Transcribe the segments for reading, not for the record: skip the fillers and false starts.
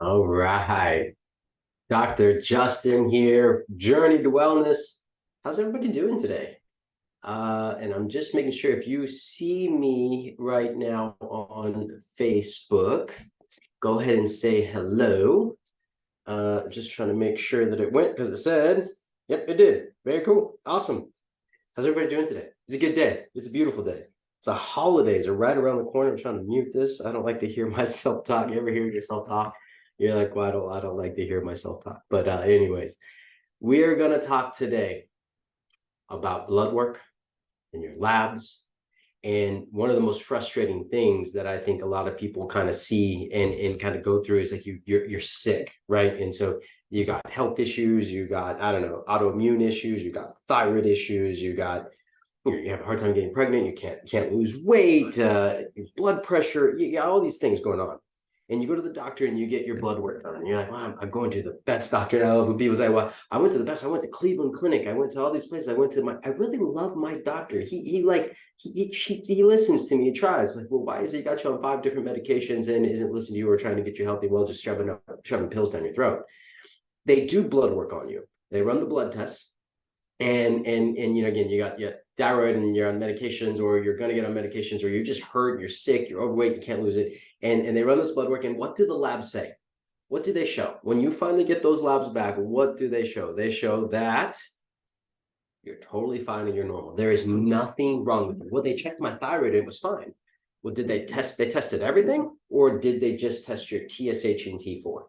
All right. Dr. Justin here, Journey to Wellness. How's everybody doing today? And I'm just making sure if you see me right now on Facebook, go ahead and say hello. Just trying to make sure that it went because it said, yep, it did. Very cool. Awesome. How's everybody doing today? It's a good day. It's a beautiful day. It's a holidays are right around the corner. I'm trying to mute this. I don't like to hear myself talk. You ever hear yourself talk? You're like, well, I don't like to hear myself talk. But anyways, we are going to talk today about blood work and your labs. And one of the most frustrating things that I think a lot of people kind of see and kind of go through is like you're sick, right? And so you got health issues, you got, I don't know, autoimmune issues, you got thyroid issues, you have a hard time getting pregnant, you can't lose weight, blood pressure, you got all these things going on. And you go to the doctor and you get your blood work done. And you're like, well, I'm going to the best doctor. And I love when people say, well, I went to the best. I went to Cleveland Clinic. I went to all these places. I really love my doctor. He listens to me. He tries. Like, well, why is he got you on 5 different medications and isn't listening to you or trying to get you healthy? Well, just shoving pills down your throat. They do blood work on you. They run the blood tests. And you know, again, you got your thyroid and you're on medications, or you're going to get on medications, or you're just hurt, you're sick, you're overweight, you can't lose it. And they run this blood work. And what do the labs say? What do they show? When you finally get those labs back, what do they show? They show that you're totally fine and you're normal. There is nothing wrong with you. Well, they checked my thyroid, it was fine. Well, did they test? They tested everything, or did they just test your TSH and T4?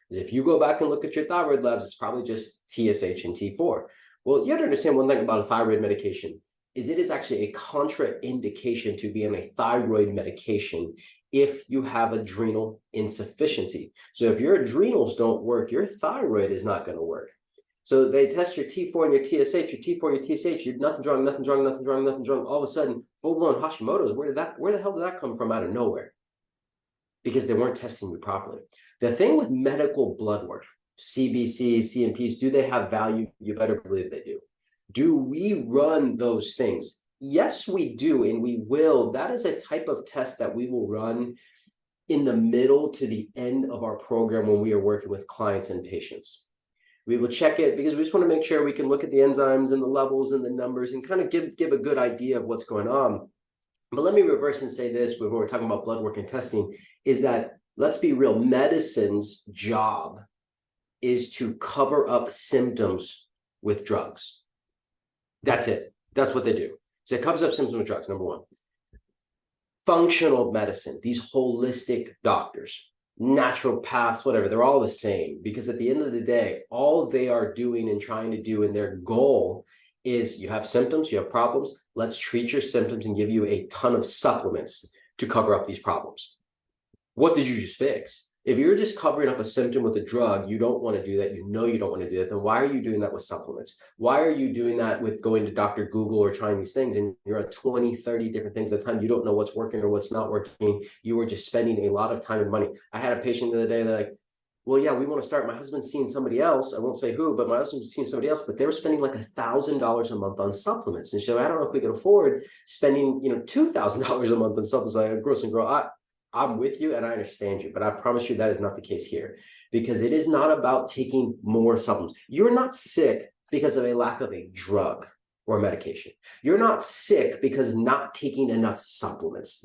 Because if you go back and look at your thyroid labs, it's probably just TSH and T4. Well, you have to understand one thing about a thyroid medication is it is actually a contraindication to be on a thyroid medication if you have adrenal insufficiency. So if your adrenals don't work, your thyroid is not going to work. So they test your T4 and your TSH, your T4, your TSH, you're nothing's wrong, nothing's wrong, nothing's wrong, nothing's wrong. All of a sudden, full-blown Hashimoto's, where the hell did that come from out of nowhere? Because they weren't testing you properly. The thing with medical blood work, CBCs, CMPs, do they have value? You better believe they do. Do we run those things? Yes, we do, and we will. That is a type of test that we will run in the middle to the end of our program when we are working with clients and patients. We will check it because we just want to make sure we can look at the enzymes and the levels and the numbers and kind of give a good idea of what's going on. But let me reverse and say this when we're talking about blood work and testing, is that, let's be real, medicine's job is to cover up symptoms with drugs. That's it. That's what they do. So it covers up symptoms with drugs, number one. Functional medicine, these holistic doctors, naturopaths, whatever, they're all the same, because at the end of the day, all they are doing and trying to do, and their goal is, you have symptoms, you have problems, let's treat your symptoms and give you a ton of supplements to cover up these problems. What did you just fix? If you're just covering up a symptom with a drug, you don't want to do that. You know you don't want to do that. Then why are you doing that with supplements? Why are you doing that with going to Dr. Google or trying these things? And you're on 20, 30 different things at a time. You don't know what's working or what's not working. You are just spending a lot of time and money. I had a patient the other day, they're like, well, yeah, we want to start. My husband's seeing somebody else. I won't say who, but my husband's seeing somebody else, but they were spending like $1,000 a month on supplements. And so I don't know if we could afford spending, $2,000 a month on supplements. Like, gross and grow. I'm with you and I understand you, but I promise you that is not the case here, because it is not about taking more supplements. You're not sick because of a lack of a drug or medication. You're not sick because not taking enough supplements,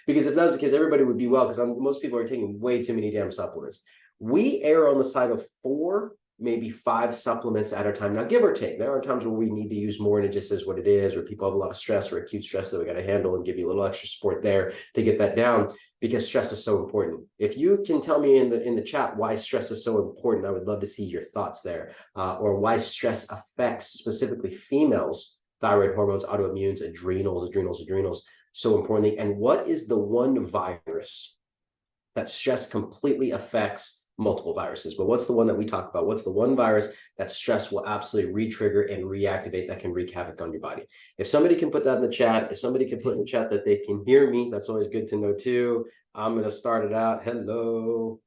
because if that was the case, everybody would be well, because most people are taking way too many damn supplements. We err on the side of 4, maybe 5 supplements at a time. Now, give or take, there are times where we need to use more and it just is what it is, or people have a lot of stress or acute stress that we got to handle and give you a little extra support there to get that down, because stress is so important. If you can tell me in the chat why stress is so important, I would love to see your thoughts there, or why stress affects specifically females, thyroid hormones, autoimmunes, adrenals, so importantly. And what is the one virus that stress completely affects? Multiple viruses, but what's the one that we talk about? What's the one virus that stress will absolutely re-trigger and reactivate that can wreak havoc on your body? If somebody can put that in the chat, if somebody can put in the chat that they can hear me, that's always good to know too. I'm going to start it out. Hello.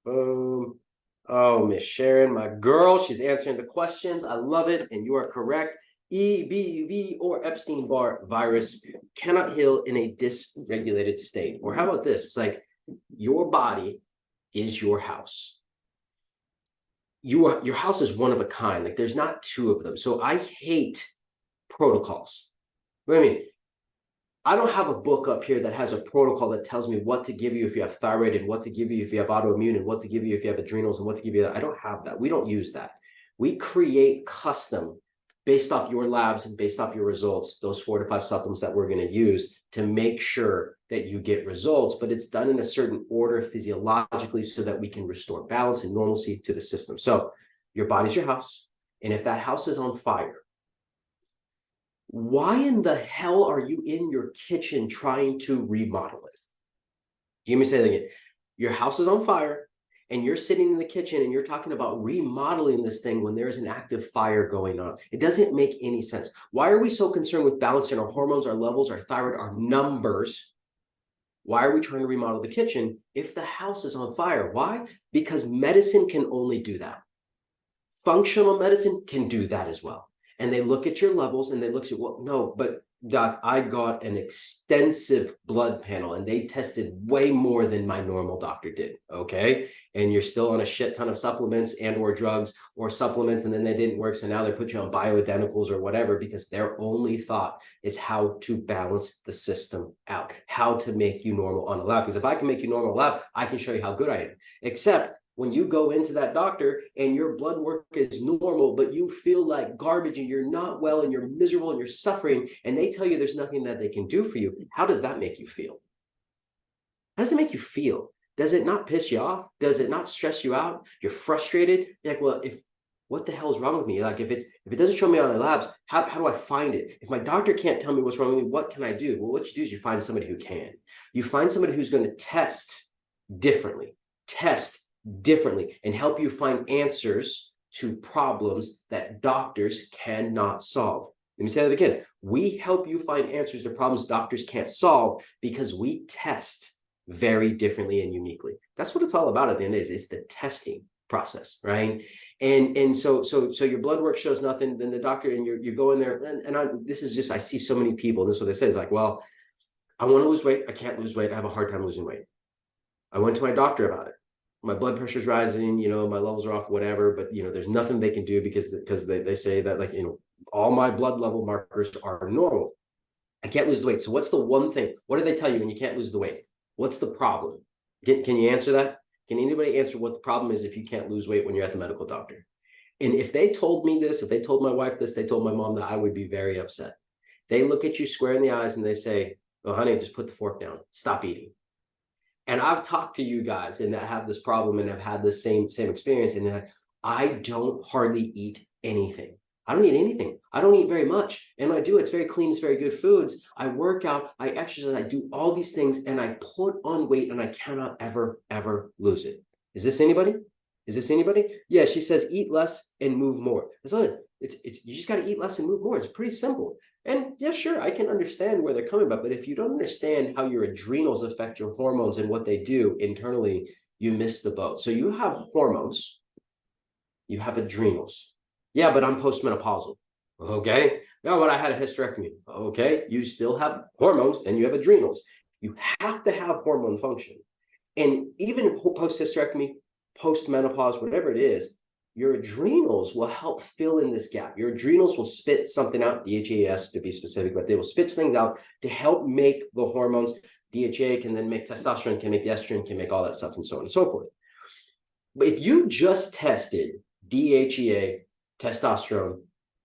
Boom. Oh, Miss Sharon, my girl, she's answering the questions. I love it. And you are correct. EBV or Epstein-Barr virus cannot heal in a dysregulated state. Or how about this? It's like, your body is your house. Your house is one of a kind. Like there's not two of them. So I hate protocols. What I mean, I don't have a book up here that has a protocol that tells me what to give you if you have thyroid and what to give you if you have autoimmune and what to give you if you have adrenals and what to give you. I don't have that. We don't use that. We create custom based off your labs and based off your results, those 4 to 5 supplements that we're going to use to make sure that you get results, but it's done in a certain order physiologically so that we can restore balance and normalcy to the system. So your body's your house. And if that house is on fire, why in the hell are you in your kitchen trying to remodel it? Let me say that again. Your house is on fire and you're sitting in the kitchen and you're talking about remodeling this thing when there's an active fire going on. It doesn't make any sense. Why are we so concerned with balancing our hormones, our levels, our thyroid, our numbers? Why are we trying to remodel the kitchen if the house is on fire? Why? Because medicine can only do that. Functional medicine can do that as well. And they look at your levels and they look at, well, no, but doc, I got an extensive blood panel and they tested way more than my normal doctor did, okay? And you're still on a shit ton of supplements and or drugs or supplements, and then they didn't work, so now they put you on bioidenticals or whatever because their only thought is how to balance the system out, how to make you normal on a lab. Because if I can make you normal on a lab, I can show you how good I am. Except when you go into that doctor and your blood work is normal, but you feel like garbage and you're not well and you're miserable and you're suffering, and they tell you there's nothing that they can do for you, how does that make you feel? How does it make you feel? Does it not piss you off? Does it not stress you out? You're frustrated? You're like, well, what the hell is wrong with me? Like if it doesn't show me on the labs, how do I find it? If my doctor can't tell me what's wrong with me, what can I do? Well, what you do is you find somebody who can. You find somebody who's going to test differently and help you find answers to problems that doctors cannot solve. Let me say that again. We help you find answers to problems doctors can't solve because we test very differently and uniquely. That's what it's all about at the end is it's the testing process, right? And so your blood work shows nothing, then the doctor and you go in there this is just, I see so many people, and this is what they say, is like, well, I want to lose weight, I can't lose weight, I have a hard time losing weight. I went to my doctor about it. My blood pressure's rising, my levels are off, whatever, but there's nothing they can do because they say that, like, all my blood level markers are normal. I can't lose the weight. So what's the one thing? What do they tell you when you can't lose the weight? What's the problem? Can you answer that? Can anybody answer what the problem is if you can't lose weight when you're at the medical doctor? And if they told me this, if they told my wife this, they told my mom that, I would be very upset. They look at you square in the eyes and they say, oh, honey, just put the fork down. Stop eating. And I've talked to you guys and that have this problem and have had the same experience, and that I don't hardly eat anything. I don't eat anything. I don't eat very much. And when I do, it's very clean, it's very good foods. I work out, I exercise, I do all these things, and I put on weight and I cannot ever lose it. Is this anybody? Is this anybody? Yeah, she says eat less and move more. That's all it. It's you just got to eat less and move more. It's pretty simple. And yeah, sure, I can understand where they're coming from, but if you don't understand how your adrenals affect your hormones and what they do internally, you miss the boat. So you have hormones, you have adrenals. Yeah, but I'm postmenopausal. Okay. No, but I had a hysterectomy. Okay. You still have hormones and you have adrenals. You have to have hormone function. And even post-hysterectomy, post-menopause, whatever it is, your adrenals will help fill in this gap. Your adrenals will spit something out, DHEAS to be specific, but they will spit things out to help make the hormones. DHEA can then make testosterone, can make the estrogen, can make all that stuff, and so on and so forth. But if you just tested DHEA, testosterone,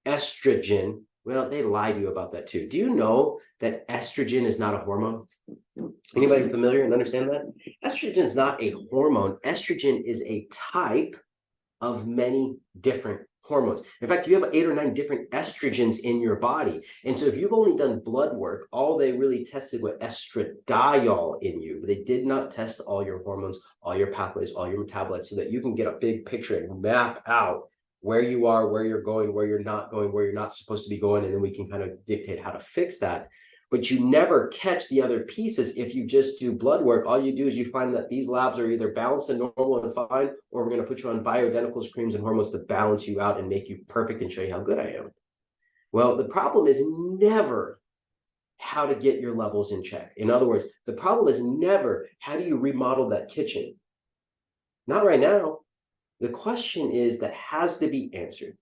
estrogen, well, they lie to you about that too. Do you know that estrogen is not a hormone? Anybody familiar and understand that? Estrogen is not a hormone. Estrogen is a type of many different hormones. In fact, you have 8 or 9 different estrogens in your body. And so if you've only done blood work, all they really tested was estradiol in you, but they did not test all your hormones, all your pathways, all your metabolites, so that you can get a big picture and map out where you are, where you're going, where you're not going, where you're not supposed to be going, and then we can kind of dictate how to fix that. But you never catch the other pieces if you just do blood work. All you do is you find that these labs are either balanced and normal and fine, or we're going to put you on bioidenticals, creams, and hormones to balance you out and make you perfect and show you how good I am. Well, the problem is never how to get your levels in check. In other words, the problem is never how do you remodel that kitchen? Not right now. The question is that has to be answered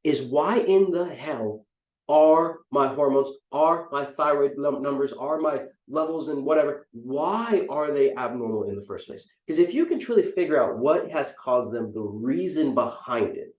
is why in the hell are my hormones, are my thyroid numbers, are my levels and whatever, why are they abnormal in the first place? Because if you can truly figure out what has caused them, the reason behind it,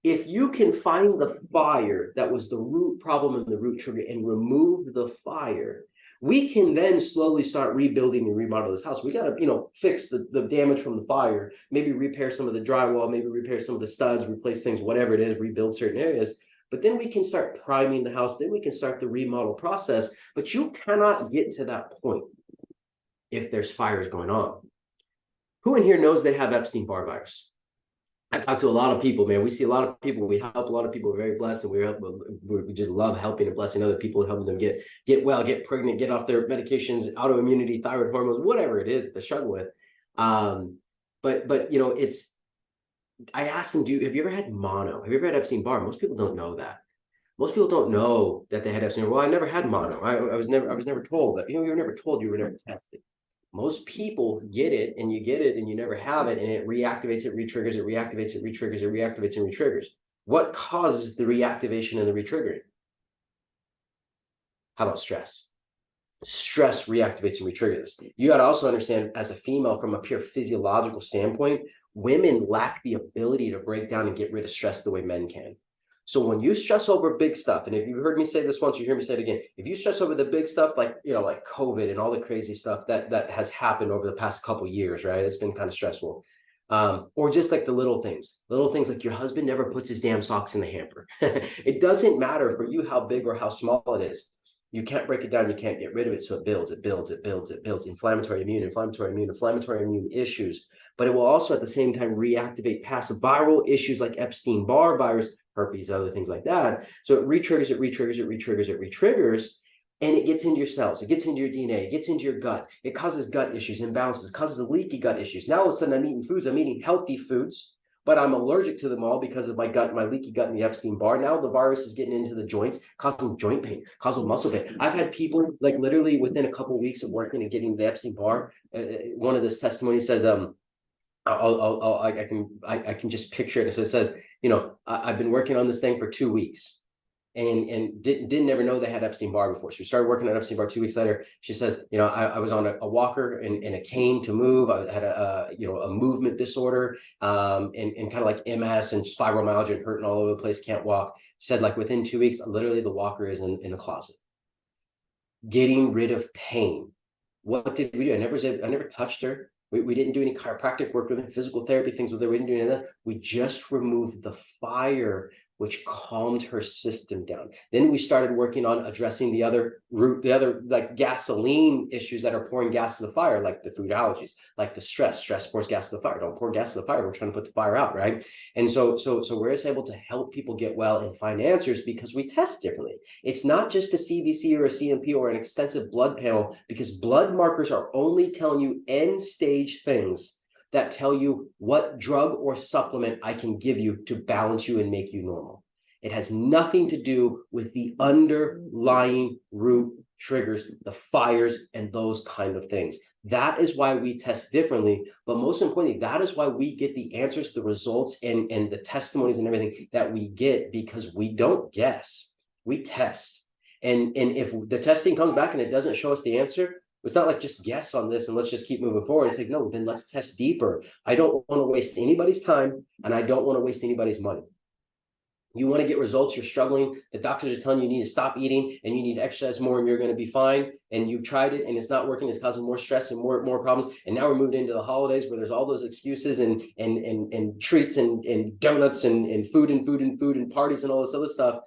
if you can find the fire that was the root problem and the root trigger and remove the fire, we can then slowly start rebuilding and remodel this house. We got to, fix the damage from the fire, maybe repair some of the drywall, maybe repair some of the studs, replace things, whatever it is, rebuild certain areas. But then we can start priming the house. Then we can start the remodel process. But you cannot get to that point if there's fires going on. Who in here knows they have Epstein-Barr virus? I talk to a lot of people, man. We see a lot of people. We help a lot of people. We're very blessed, and we just love helping and blessing other people, helping them get well, get pregnant, get off their medications, autoimmunity, thyroid hormones, whatever it is that they struggle with. But it's. I asked them, have you ever had mono? Have you ever had Epstein-Barr? Most people don't know that. Most people don't know that they had Epstein. Well, I never had mono. I was never told that. You were never told, you were never tested. Most people get it and you never have it, and it reactivates, it retriggers, it reactivates, it retriggers, it reactivates and retriggers. What causes the reactivation and the retriggering? How about stress? Stress reactivates and retriggers. You got to also understand, as a female, from a pure physiological standpoint, women lack the ability to break down and get rid of stress the way men can. So when you stress over big stuff, and if you heard me say this once, you hear me say it again. If you stress over the big stuff, like COVID and all the crazy stuff that has happened over the past couple of years, right? It's been kind of stressful. Or just like the little things like your husband never puts his damn socks in the hamper. It doesn't matter for you how big or how small it is. You can't break it down. You can't get rid of it. So it builds. Inflammatory immune issues. But it will also at the same time reactivate past viral issues like Epstein-Barr virus, herpes, other things like that. So it retriggers, and it gets into your cells, it gets into your DNA, it gets into your gut, it causes gut issues, imbalances, causes leaky gut issues. Now all of a sudden I'm eating healthy foods, but I'm allergic to them all because of my gut, my leaky gut and the Epstein-Barr. Now the virus is getting into the joints, causing joint pain, causing muscle pain. I've had people like literally within a couple of weeks of working and getting the Epstein-Barr. One of this testimony says, I can just picture it. So it says, I've been working on this thing for 2 weeks and didn't ever know they had Epstein-Barr before. So we started working on Epstein-Barr 2 weeks later. She says, I was on a walker and a cane to move. I had a movement disorder and kind of like MS and fibromyalgia and hurting all over the place, can't walk. She said like within 2 weeks, literally the walker is in the closet. Getting rid of pain. What did we do? I never touched her. We didn't do any chiropractic work with her, physical therapy things with her. We didn't do any of that. We just removed the fire, which calmed her system down. Then we started working on addressing the other like gasoline issues that are pouring gas to the fire, like the food allergies, like the stress pours gas to the fire. Don't pour gas to the fire. We're trying to put the fire out, right? And so we're just able to help people get well and find answers because we test differently. It's not just a CBC or a CMP or an extensive blood panel, because blood markers are only telling you end stage things that tell you what drug or supplement I can give you to balance you and make you normal. It has nothing to do with the underlying root triggers, the fires, and those kind of things. That is why we test differently. But most importantly, that is why we get the answers, the results, and the testimonies and everything that we get, because we don't guess, we test. And if the testing comes back and it doesn't show us the answer, it's not like just guess on this and let's just keep moving forward. It's like, no, then let's test deeper. I don't want to waste anybody's time and I don't want to waste anybody's money. You want to get results, you're struggling, the doctors are telling you need to stop eating and you need to exercise more and you're going to be fine, and you've tried it and it's not working, it's causing more stress and more problems. And now we're moving into the holidays where there's all those excuses and treats and donuts and food and parties and all this other stuff.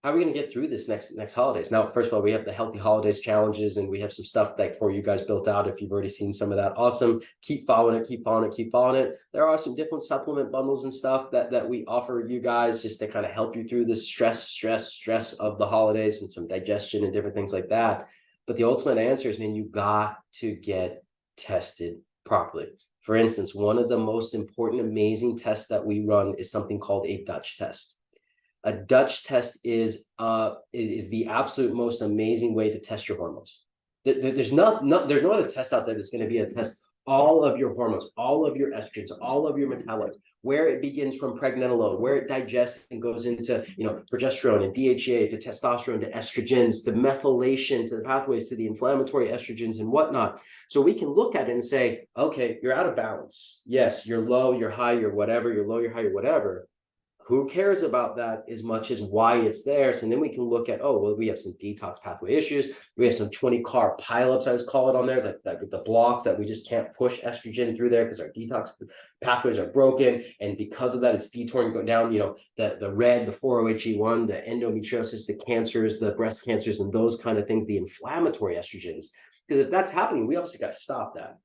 How are we going to get through this next holidays? Now, first of all, we have the Healthy Holidays challenges, and we have some stuff like for you guys built out. If you've already seen some of that, awesome. Keep following it. There are some different supplement bundles and stuff that we offer you guys just to kind of help you through the stress of the holidays and some digestion and different things like that. But the ultimate answer is, man, you got to get tested properly. For instance, one of the most important, amazing tests that we run is something called a Dutch test. A Dutch test is the absolute most amazing way to test your hormones. There's there's no other test out there that's going to be a test all of your hormones, all of your estrogens, all of your metabolites, where it begins from pregnenolone, where it digests and goes into, progesterone and DHEA to testosterone to estrogens to methylation to the pathways to the inflammatory estrogens and whatnot. So we can look at it and say, okay, you're out of balance. Yes, you're low, you're high, you're whatever, you're low, you're high, you're whatever. Who cares about that as much as why it's there? So then we can look at, oh, well, we have some detox pathway issues. We have some 20-car pileups, I was call it on there. It's like the blocks that we just can't push estrogen through there because our detox pathways are broken. And because of that, it's detouring going down, the red, the 4-OHE1, the endometriosis, the cancers, the breast cancers, and those kind of things, the inflammatory estrogens. Because if that's happening, we obviously got to stop that.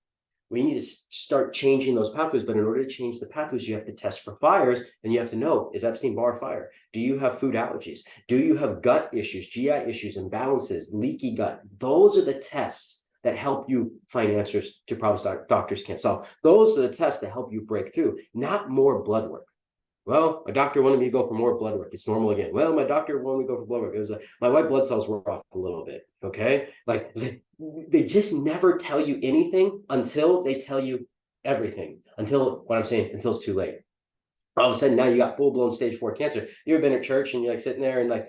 We need to start changing those pathways, but in order to change the pathways, you have to test for fires, and you have to know, is Epstein-Barr fire? Do you have food allergies? Do you have gut issues, GI issues, imbalances, leaky gut? Those are the tests that help you find answers to problems doctors can't solve. Those are the tests that help you break through, not more blood work. Well, my doctor wanted me to go for more blood work. It's normal again. Well, my doctor wanted me to go for blood work. It was my white blood cells were off a little bit. Okay. Like they just never tell you anything until they tell you everything, until it's too late. All of a sudden now you got full-blown stage 4 cancer. You ever been at church and you're like sitting there and like,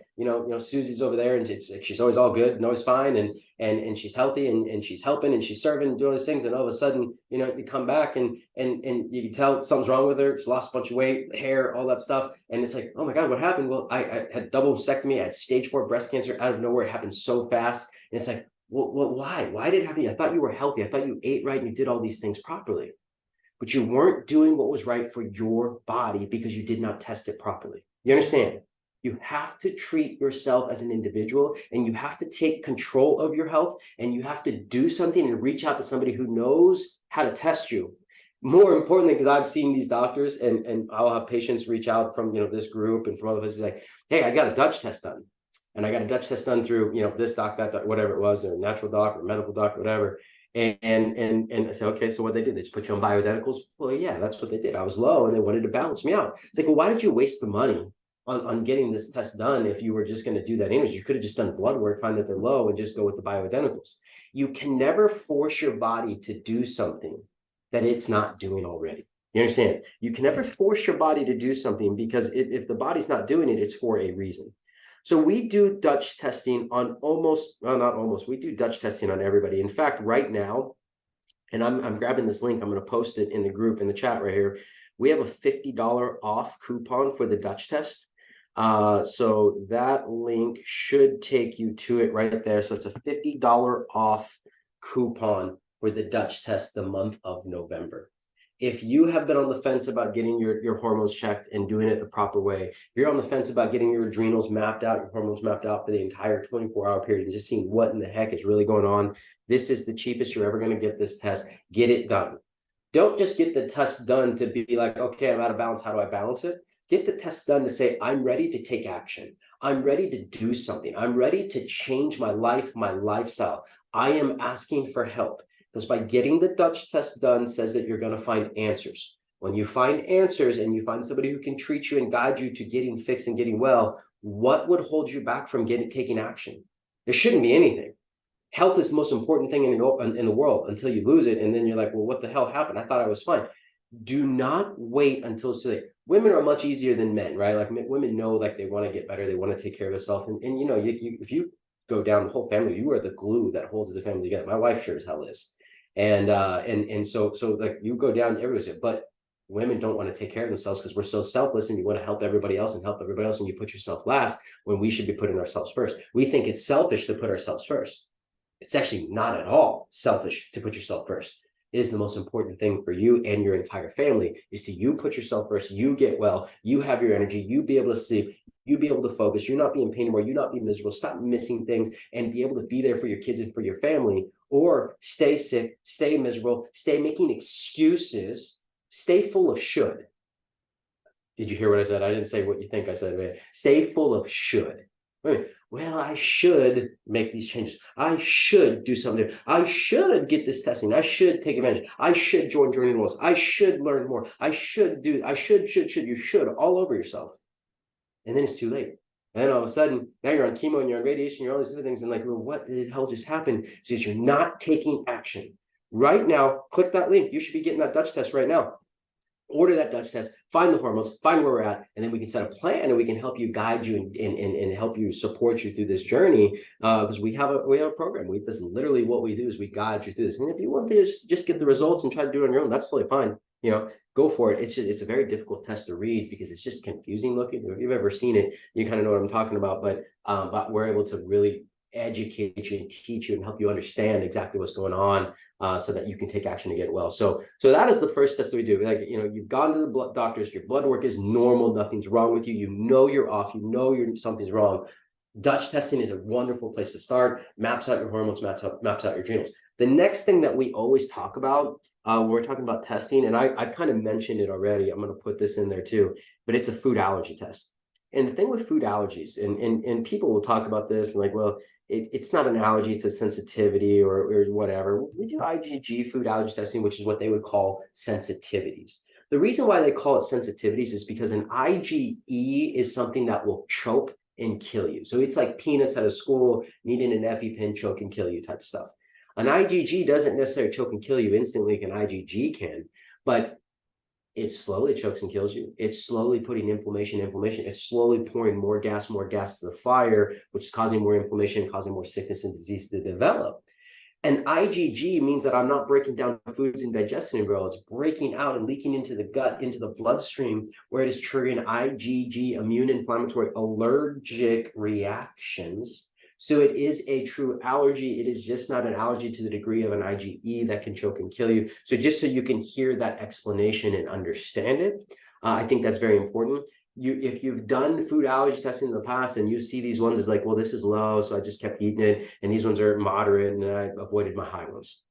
Susie's over there and she's always all good and always fine and she's healthy and she's helping and she's serving and doing those things, and all of a sudden, you come back and you can tell something's wrong with her. She's lost a bunch of weight, hair, all that stuff. And it's like, oh my God, what happened? Well, I had double mastectomy, I had stage 4 breast cancer out of nowhere. It happened so fast. And it's like, well, why? Why did it happen? I thought you were healthy. I thought you ate right and you did all these things properly. But you weren't doing what was right for your body because you did not test it properly. You understand? You have to treat yourself as an individual, and you have to take control of your health, and you have to do something and reach out to somebody who knows how to test you. More importantly, because I've seen these doctors and I'll have patients reach out from, this group and from other places like, hey, I got a Dutch test done. And I got a Dutch test done through, this doc, that doc, whatever it was, or natural doc or medical doc, whatever. And I said, okay, so what they did, they just put you on bioidenticals? Well, yeah, that's what they did. I was low and they wanted to balance me out. It's like, well, why did you waste the money on getting this test done if you were just going to do that anyways? You could have just done blood work, find that they're low, and just go with the bioidenticals. You can never force your body to do something that it's not doing already. You understand? You can never force your body to do something, because if the body's not doing it, it's for a reason. So we do Dutch testing on we do Dutch testing on everybody. In fact, right now, and I'm grabbing this link, I'm going to post it in the group, in the chat right here. We have a $50 off coupon for the Dutch test. So that link should take you to it right there. So it's a $50 off coupon for the Dutch test the month of November. If you have been on the fence about getting your hormones checked and doing it the proper way, if you're on the fence about getting your adrenals mapped out, your hormones mapped out for the entire 24-hour period, and just seeing what in the heck is really going on, this is the cheapest you're ever going to get this test. Get it done. Don't just get the test done to be like, okay, I'm out of balance. How do I balance it? Get the test done to say, I'm ready to take action. I'm ready to do something. I'm ready to change my life, my lifestyle. I am asking for help. Because by getting the Dutch test done says that you're going to find answers. When you find answers and you find somebody who can treat you and guide you to getting fixed and getting well, what would hold you back from taking action? There shouldn't be anything. Health is the most important thing in the world until you lose it. And then you're like, well, what the hell happened? I thought I was fine. Do not wait until it's too late. Women are much easier than men, right? Like women know, like they want to get better. They want to take care of themselves. And if you go down the whole family, you are the glue that holds the family together. My wife sure as hell is. And so like you go down everywhere, but women don't want to take care of themselves because we're so selfless, and you want to help everybody else and you put yourself last when we should be putting ourselves first. We think it's selfish to put ourselves first. It's actually not at all selfish to put yourself first. It is the most important thing for you and your entire family, is to you put yourself first, you get well, you have your energy, you be able to sleep, you be able to focus, you're not being pain anymore, you not be miserable, stop missing things, and be able to be there for your kids and for your family. Or stay sick, stay miserable, stay making excuses, stay full of should. Did you hear what I said? I didn't say what you think I said, man. Stay full of should. Well, I should make these changes. I should do something. I should get this testing. I should take advantage. I should join Journey Walls. I should learn more. You should all over yourself. and then it's too late. And then all of a sudden, now you're on chemo and you're on radiation, you're all these other things, and like, well, what the hell just happened? Because you're not taking action. Right now, click that link. You should be getting that Dutch test right now. Order that Dutch test, find the hormones, find where we're at, and then we can set a plan and we can help you, guide you, and help you, support you through this journey. Because we have a program. This is literally what we do, is we guide you through this. And if you want to just get the results and try to do it on your own, that's totally fine. Go for it. It's a very difficult test to read because it's just confusing looking. If you've ever seen it, you kind of know what I'm talking about. But we're able to really educate you and teach you and help you understand exactly what's going on, so that you can take action to get well. So that is the first test that we do. Like, you've gone to the doctors, your blood work is normal, nothing's wrong with you. You're off, something's wrong. Dutch testing is a wonderful place to start. Maps out your hormones, maps out your adrenals. The next thing that we always talk about when we're talking about testing, and I've kind of mentioned it already, I'm going to put this in there too, but it's a food allergy test. And the thing with food allergies, and people will talk about this and like, well, it's not an allergy, it's a sensitivity or whatever. We do IgG food allergy testing, which is what they would call sensitivities. The reason why they call it sensitivities is because an IgE is something that will choke and kill you. So it's like peanuts out of school needing an EpiPen, choke and kill you type of stuff. An IgG doesn't necessarily choke and kill you instantly like an IgG can, but it slowly chokes and kills you. It's slowly putting inflammation. It's slowly pouring more gas to the fire, which is causing more inflammation, causing more sickness and disease to develop. And IgG means that I'm not breaking down foods and digesting them well. It's breaking out and leaking into the gut, into the bloodstream, where it is triggering IgG, immune inflammatory allergic reactions. So it is a true allergy. It is just not an allergy to the degree of an IgE that can choke and kill you. So just so you can hear that explanation and understand it, I think that's very important. If you've done food allergy testing in the past and you see these ones as like, well, this is low, so I just kept eating it, and these ones are moderate and I avoided my high ones.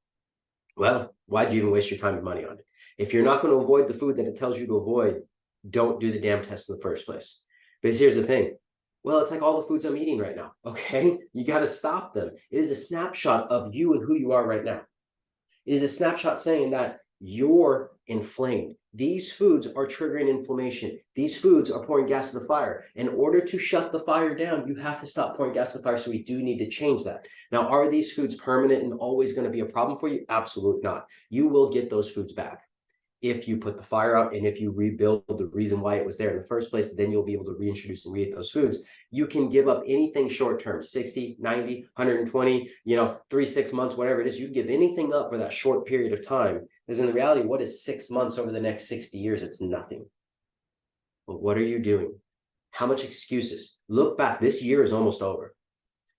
Well, why'd you even waste your time and money on it? If you're not going to avoid the food that it tells you to avoid, don't do the damn test in the first place. Because here's the thing. Well, it's like all the foods I'm eating right now. Okay, you got to stop them. It is a snapshot of you and who you are right now. It is a snapshot saying that you're inflamed. These foods are triggering inflammation. These foods are pouring gas to the fire. In order to shut the fire down, you have to stop pouring gas to the fire. So we do need to change that. Now, are these foods permanent and always going to be a problem for you? Absolutely not. You will get those foods back. If you put the fire out and if you rebuild the reason why it was there in the first place, then you'll be able to reintroduce and re-eat those foods. You can give up anything short-term, 60, 90, 120, 3, 6 months, whatever it is. You can give anything up for that short period of time. Because in reality, what is 6 months over the next 60 years? It's nothing. But what are you doing? How much excuses? Look back. This year is almost over.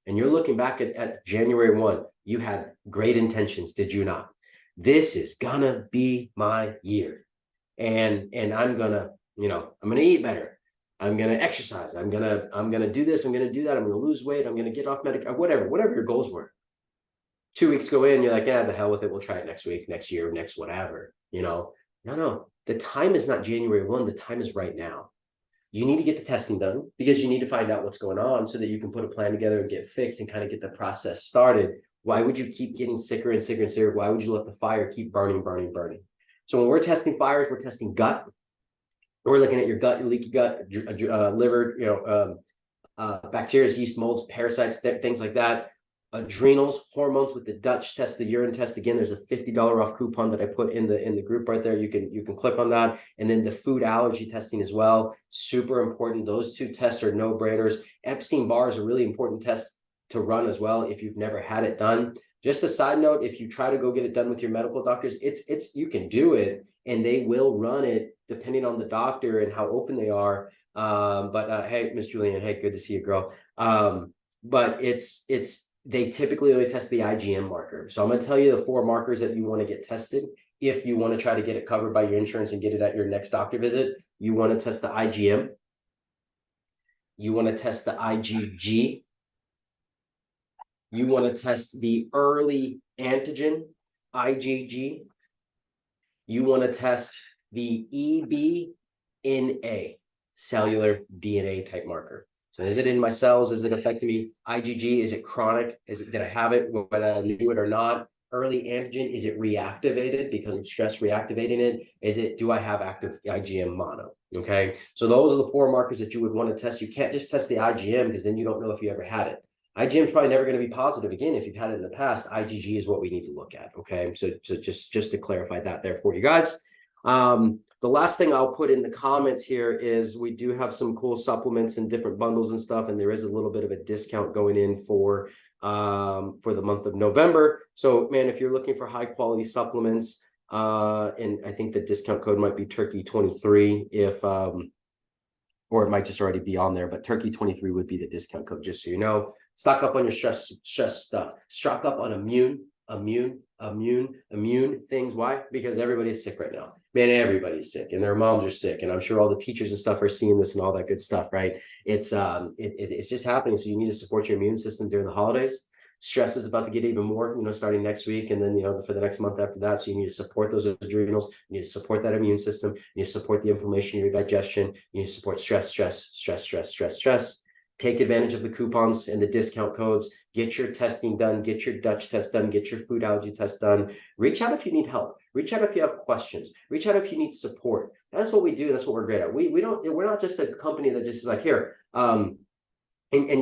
And you're looking back at January 1. You had great intentions, did you not? This is gonna be my year, and I'm gonna eat better, I'm gonna exercise, I'm gonna do this, I'm gonna do that, I'm gonna lose weight, I'm gonna get off medication, whatever your goals were. 2 weeks go in, you're like, yeah, the hell with it, we'll try it next week, next year, next whatever. No, the time is not January 1, the time is right now. You need to get the testing done because you need to find out what's going on so that you can put a plan together and get fixed and kind of get the process started. Why would you keep getting sicker and sicker and sicker? Why would you let the fire keep burning? So when we're testing fires, we're testing gut. We're looking at your gut, your leaky gut, liver, bacteria, yeast, molds, parasites, things like that. Adrenals, hormones with the Dutch test, the urine test. Again, there's a $50 off coupon that I put in the group right there. You can click on that. And then the food allergy testing as well. Super important. Those 2 tests are no-brainers. Epstein-Barr is a really important test to run as well if you've never had it done. Just a side note, if you try to go get it done with your medical doctors, you can do it and they will run it depending on the doctor and how open they are. Hey, Miss Julian, hey, good to see you, girl. But they typically only test the IgM marker. So I'm going to tell you the 4 markers that you want to get tested. If you want to try to get it covered by your insurance and get it at your next doctor visit, you want to test the IgM. You want to test the IgG. You want to test the early antigen, IgG. You want to test the eBNA, cellular DNA type marker. So is it in my cells? Is it affecting me? IgG, is it chronic? Did I have it when I knew it or not? early antigen? Is it reactivated because of stress reactivating it? Do I have active IgM mono? Okay, so those are the 4 markers that you would want to test. You can't just test the IgM because then you don't know if you ever had it. IgM is probably never going to be positive again if you've had it in the past. IgG is what we need to look at. Okay, so just to clarify that there for you guys. The last thing I'll put in the comments here is we do have some cool supplements and different bundles and stuff, and there is a little bit of a discount going in for the month of November. So, man, if you're looking for high quality supplements, and I think the discount code might be Turkey23 if or it might just already be on there, but Turkey23 would be the discount code, just so you know. Stock up on your stress stuff. Stock up on immune things. Why? Because everybody's sick right now. Man, everybody's sick, and their moms are sick, and I'm sure all the teachers and stuff are seeing this and all that good stuff, right? It's just happening. So you need to support your immune system during the holidays. Stress is about to get even more, starting next week, and then for the next month after that. So you need to support those adrenals. You need to support that immune system. You need to support the inflammation, your digestion. You need to support stress. Take advantage of the coupons and the discount codes. Get your testing done. Get your Dutch test done. Get your food allergy test done. Reach out if you need help. Reach out if you have questions. Reach out if you need support. That's what we do. That's what we're great at. We're not just a company that just is like, here, and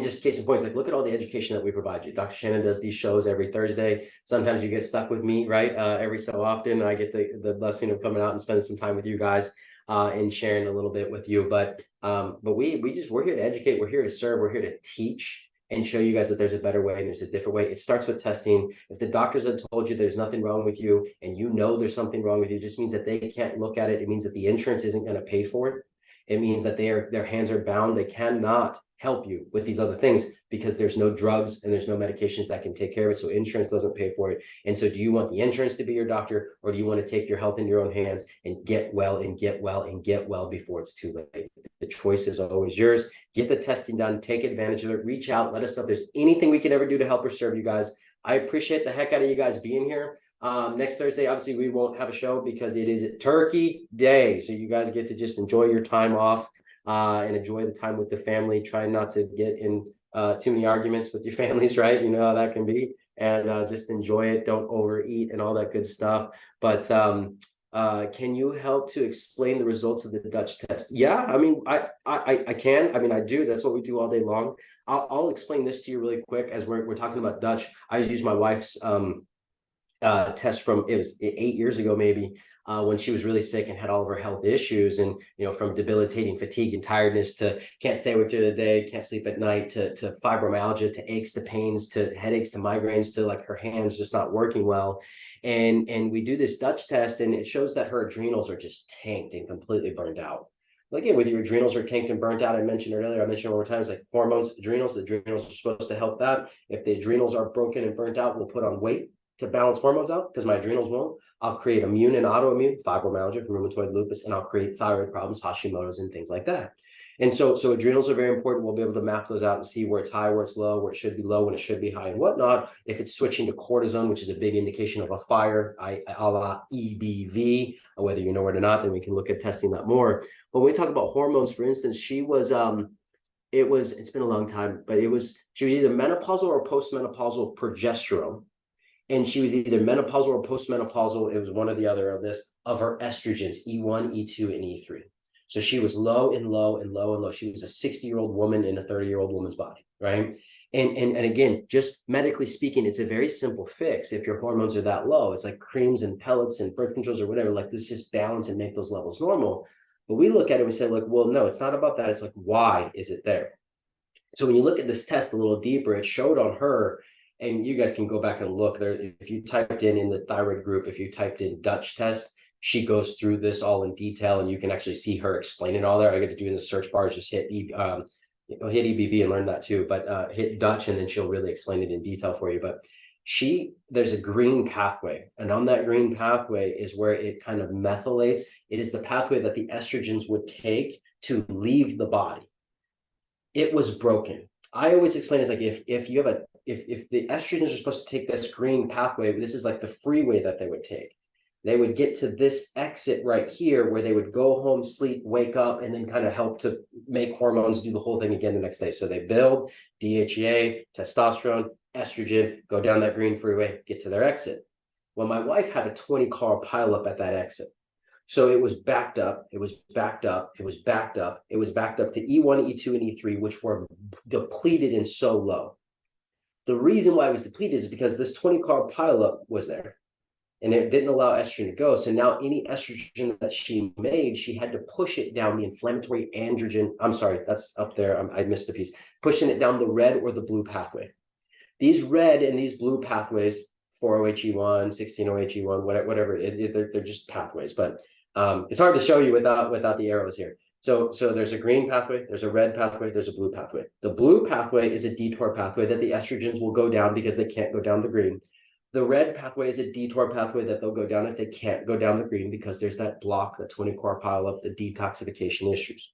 just case in point, like, look at all the education that we provide you. Dr. Shannyn does these shows every Thursday. Sometimes you get stuck with me, right? Every so often, I get the blessing of coming out and spending some time with you guys and sharing a little bit with you. But we're here to educate. We're here to serve. We're here to teach and show you guys that there's a better way and there's a different way. It starts with testing. If the doctors have told you there's nothing wrong with you and there's something wrong with you, it just means that they can't look at it. It means that the insurance isn't going to pay for it. It means that their hands are bound. They cannot help you with these other things because there's no drugs and there's no medications that can take care of it. So insurance doesn't pay for it. And so do you want the insurance to be your doctor, or do you want to take your health in your own hands and get well before it's too late? The choice is always yours. Get the testing done. Take advantage of it. Reach out. Let us know if there's anything we can ever do to help or serve you guys. I appreciate the heck out of you guys being here. Next Thursday, obviously, we won't have a show because it is Turkey Day. So you guys get to just enjoy your time off and enjoy the time with the family. Try not to get in too many arguments with your families, right? You know how that can be. And just enjoy it. Don't overeat and all that good stuff. But can you help to explain the results of the Dutch test? Yeah, I mean, I can. I mean, I do. That's what we do all day long. I'll explain this to you really quick as we're talking about Dutch. I use my wife's test from, it was 8 years ago maybe, when she was really sick and had all of her health issues, and from debilitating fatigue and tiredness to can't stay awake through the day, can't sleep at night, to fibromyalgia, to aches, to pains, to headaches, to migraines, to like her hands just not working well. And we do this Dutch test, and it shows that her adrenals are just tanked and completely burned out. Again, whether your adrenals are tanked and burnt out, I mentioned earlier, I mentioned one more time, it's like hormones, adrenals. The adrenals are supposed to help that. If the adrenals are broken and burnt out, we'll put on weight to balance hormones out, because my adrenals won't. I'll create immune and autoimmune, fibromyalgia, rheumatoid lupus, and I'll create thyroid problems, Hashimoto's, and things like that. And so adrenals are very important. We'll be able to map those out and see where it's high, where it's low, where it should be low, when it should be high, and whatnot. If it's switching to cortisone, which is a big indication of a fire, a la EBV, whether you know it or not, then we can look at testing that more. But when we talk about hormones, for instance, she was it's been a long time, but she was either menopausal or postmenopausal progesterone. And she was either menopausal or postmenopausal. It was one or the other of this, of her estrogens, E1, E2, and E3. So she was low and low and low and low. She was a 60-year-old woman in a 30-year-old woman's body, right? And again, just medically speaking, it's a very simple fix. If your hormones are that low, it's like creams and pellets and birth controls or whatever, like this, just balance and make those levels normal. But we look at it and we say, like, well, no, it's not about that. It's like, why is it there? So when you look at this test a little deeper, it showed on her, and you guys can go back and look there. If you typed in the thyroid group, if you typed in Dutch test, she goes through this all in detail, and you can actually see her explain it all there. I get to do in the search bar is just hit EBV and learn that too, but hit Dutch, and then she'll really explain it in detail for you. But there's a green pathway, and on that green pathway is where it kind of methylates. It is the pathway that the estrogens would take to leave the body. It was broken. I always explain it's like if you have if the estrogens are supposed to take this green pathway, this is like the freeway that they would take. They would get to this exit right here where they would go home, sleep, wake up, and then kind of help to make hormones do the whole thing again the next day. So they build DHEA, testosterone, estrogen, go down that green freeway, get to their exit. Well, my wife had a 20 car pileup at that exit. So it was backed up, it was backed up, it was backed up, it was backed up to E1, E2, and E3, which were depleted and so low. The reason why it was depleted is because this 20 car pileup was there and it didn't allow estrogen to go. So now any estrogen that she made, she had to push it down the inflammatory androgen. I'm sorry, that's up there. I missed a piece. Pushing it down the red or the blue pathway. These red and these blue pathways, 4-OHE1, 16-OHE1, whatever it is, they're just pathways. But it's hard to show you without the arrows here. So there's a green pathway, there's a red pathway, there's a blue pathway. The blue pathway is a detour pathway that the estrogens will go down because they can't go down the green. The red pathway is a detour pathway that they'll go down if they can't go down the green because there's that block, the 20-core pileup, the detoxification issues.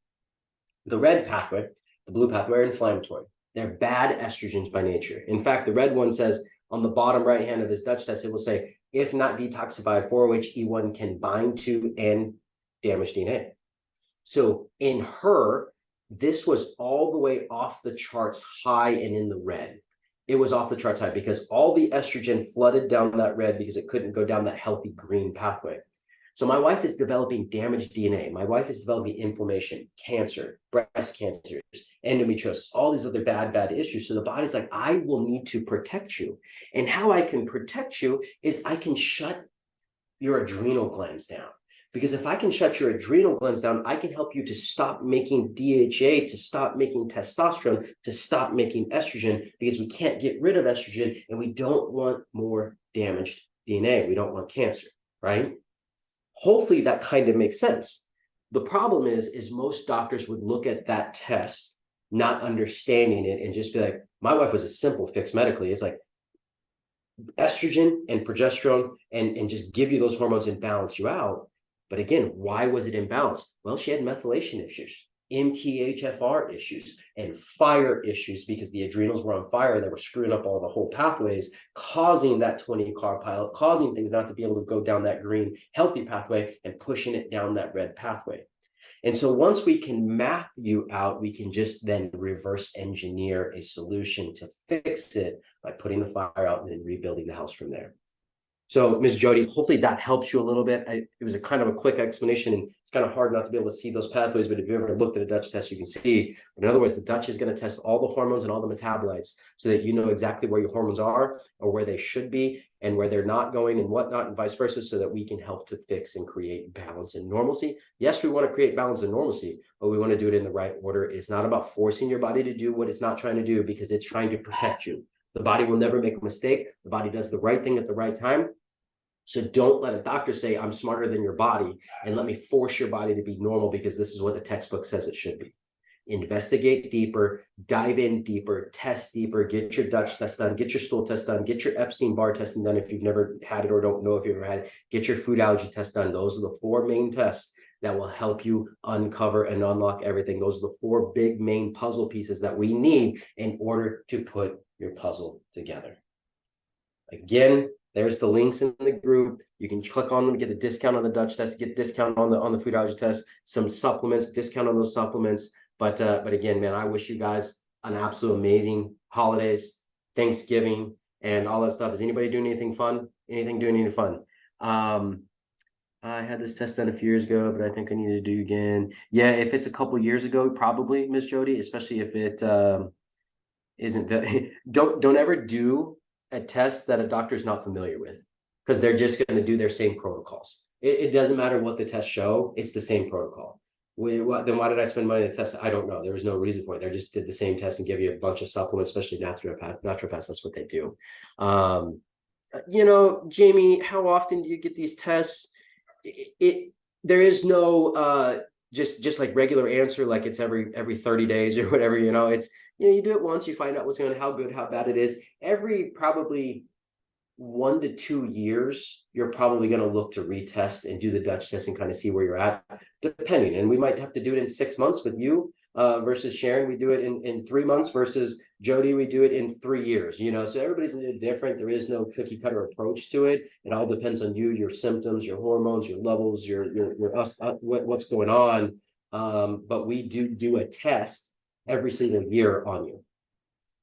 The red pathway, the blue pathway are inflammatory. They're bad estrogens by nature. In fact, the red one says on the bottom right hand of his Dutch test, it will say, if not detoxified, 4-OHE1 can bind to and damage DNA. So in her, this was all the way off the charts high and in the red. It was off the charts high because all the estrogen flooded down that red because it couldn't go down that healthy green pathway. So my wife is developing damaged DNA. My wife is developing inflammation, cancer, breast cancers, endometriosis, all these other bad issues. So the body's like, I will need to protect you. And how I can protect you is I can shut your adrenal glands down. Because if I can shut your adrenal glands down, I can help you to stop making DHA, to stop making testosterone, to stop making estrogen, because we can't get rid of estrogen and we don't want more damaged DNA. We don't want cancer, right? Hopefully that kind of makes sense. The problem is most doctors would look at that test, not understanding it, and just be like, my wife was a simple fix medically. It's like estrogen and progesterone and just give you those hormones and balance you out. But again, why was it imbalanced? Well, she had methylation issues, MTHFR issues, and fire issues because the adrenals were on fire. They were screwing up all the whole pathways, causing that 20-car pileup, causing things not to be able to go down that green healthy pathway and pushing it down that red pathway. And so once we can map you out, we can just then reverse engineer a solution to fix it by putting the fire out and then rebuilding the house from there. So, Ms. Jody, hopefully that helps you a little bit. It was a kind of a quick explanation, and it's kind of hard not to be able to see those pathways, but if you ever looked at a Dutch test, you can see. But in other words, the Dutch is going to test all the hormones and all the metabolites so that you know exactly where your hormones are or where they should be and where they're not going and whatnot and vice versa, so that we can help to fix and create balance and normalcy. Yes, we want to create balance and normalcy, but we want to do it in the right order. It's not about forcing your body to do what it's not trying to do, because it's trying to protect you. The body will never make a mistake. The body does the right thing at the right time. So don't let a doctor say, I'm smarter than your body, and let me force your body to be normal because this is what the textbook says it should be. Investigate deeper, dive in deeper, test deeper, get your Dutch test done, get your stool test done, get your Epstein-Barr testing done if you've never had it or don't know if you've ever had it, get your food allergy test done. Those are the 4 main tests that will help you uncover and unlock everything. Those are the 4 big main puzzle pieces that we need in order to put your puzzle together. Again, there's the links in the group. You can click on them, get a discount on the Dutch test, get discount on the food allergy test, some supplements, discount on those supplements. But again, man, I wish you guys an absolute amazing holidays, Thanksgiving, and all that stuff. Is anybody doing anything fun? Doing anything fun? I had this test done a few years ago, but I think I need to do again. Yeah, if it's a couple years ago, probably, Miss Jody, especially if it isn't. Don't ever do a test that a doctor is not familiar with, because they're just going to do their same protocols. It doesn't matter what the tests show, it's the same protocol. Then why did I spend money on the test? I don't know. There was no reason for it. They just did the same test and give you a bunch of supplements, especially naturopaths. That's what they do. Jamie, how often do you get these tests? There is no just like regular answer, like it's every 30 days or whatever. It's you do it once, you find out what's going on, how good, how bad it is. Every probably 1 to 2 years, you're probably going to look to retest and do the Dutch test and kind of see where you're at, depending. And we might have to do it in 6 months with you versus Sharon. We do it in 3 months versus Jody. We do it in 3 years. So everybody's a little different. There is no cookie cutter approach to it. It all depends on you, your symptoms, your hormones, your levels, what's going on. But we do a test every single year on you.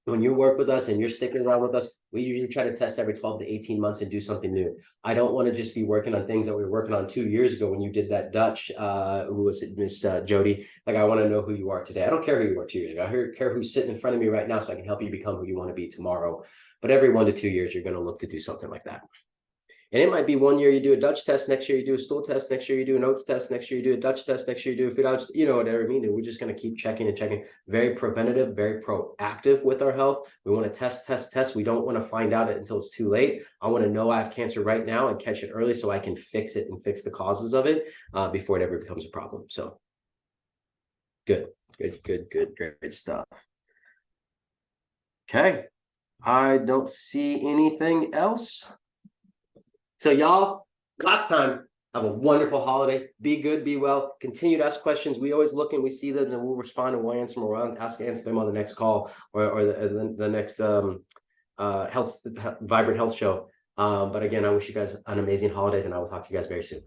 When you work with us and you're sticking around with us, We usually try to test every 12 to 18 months and do something new. I don't want to just be working on things that we were working on 2 years ago when you did that Dutch, who was it, Miss Jody? Like, I want to know who you are today. I don't care who you were 2 years ago. I care who's sitting in front of me right now so I can help you become who you want to be tomorrow. But every 1 to 2 years, you're going to look to do something like that. And it might be 1 year you do a Dutch test, next year you do a stool test, next year you do an oats test, next year you do a Dutch test, next year you do a food allergy, you know whatever I mean. And we're just going to keep checking and checking. Very preventative, very proactive with our health. We want to test. We don't want to find out until it's too late. I want to know I have cancer right now and catch it early so I can fix it and fix the causes of it before it ever becomes a problem. So good stuff. Okay. I don't see anything else. So y'all, last time, have a wonderful holiday. Be good, be well. Continue to ask questions. We always look and we see them and we'll respond and we'll answer them. We'll answer them on the next call or the next Vibrant Health show. But again, I wish you guys an amazing holidays and I will talk to you guys very soon.